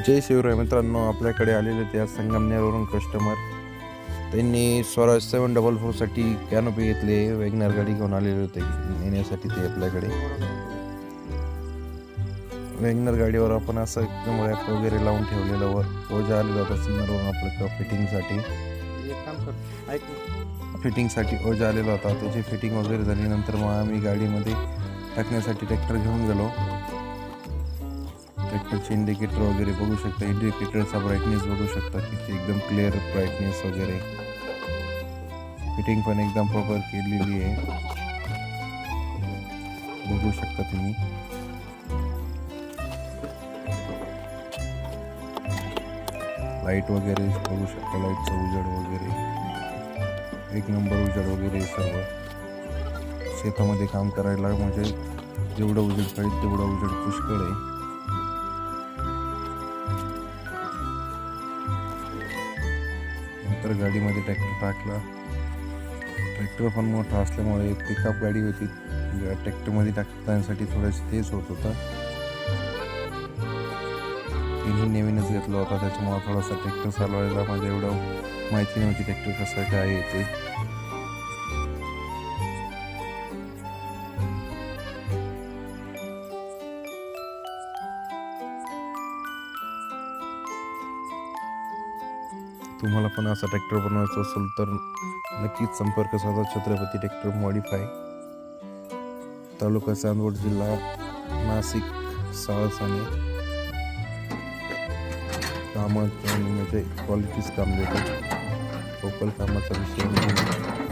जय शिवराय मित्रांनो, आपल्याकडे आलेले ते आज संगमनेरवरून कस्टमर. त्यांनी स्वराज 744साठी कॅनोपी घेतले. वॅगनर गाडी घेऊन आलेले होते नेण्यासाठी ते आपल्याकडे. वॅगनर गाडीवर आपण असं एकदम रॅप वगैरे लावून ठेवलेलं वर ओझा आलेला होता सिन्नरवरून आपल्या फिटिंगसाठी ओझा आलेला होता. त्याची फिटिंग वगैरे झाल्यानंतर मग आम्ही गाडीमध्ये टाकण्यासाठी ट्रॅक्टर घेऊन गेलो. ट्रॅक्टरचे इंडिकेटर वगैरे बघू शकता. इंडिकेटरचा ब्राईटनेस बघू शकता, किती एकदम क्लिअर ब्राईटनेस वगैरे. फिटिंग पण एकदम प्रॉपर केलेली आहे, बघू शकता तुम्ही. लाईट वगैरे बघू शकता, लाईटचा उजेड वगैरे एक नंबर उजेड वगैरे. सर्व शेतामध्ये काम करायला म्हणजे जेवढं उजेड पाहिजे तेवढं उजेड पुष्कळ आहे. नंतर गाडीमध्ये ट्रॅक्टर टाकला. ट्रॅक्टर पण मोठा असल्यामुळे पिकअप गाडी होती, ट्रॅक्टरमध्ये टाकण्यासाठी थोडंसं तेच होत होतं. तिन्ही नवीनच घेतला होता, त्याच्यामुळे थोडासा ट्रॅक्टर चालवायला माझ्या एवढं माहिती नव्हती ट्रॅक्टर कसं काय आहे ते. तुम्हाला पण असा ट्रॅक्टर बनवायचा असेल तर नक्कीच संपर्क साधा. छत्रपती ट्रॅक्टर मॉडिफाय, तालुका चांदवड, जिल्हा नाशिक, साळसाने. कामाचं म्हणजे क्वालिटीच काम देतो. लोकल कामाचा विषय नाही.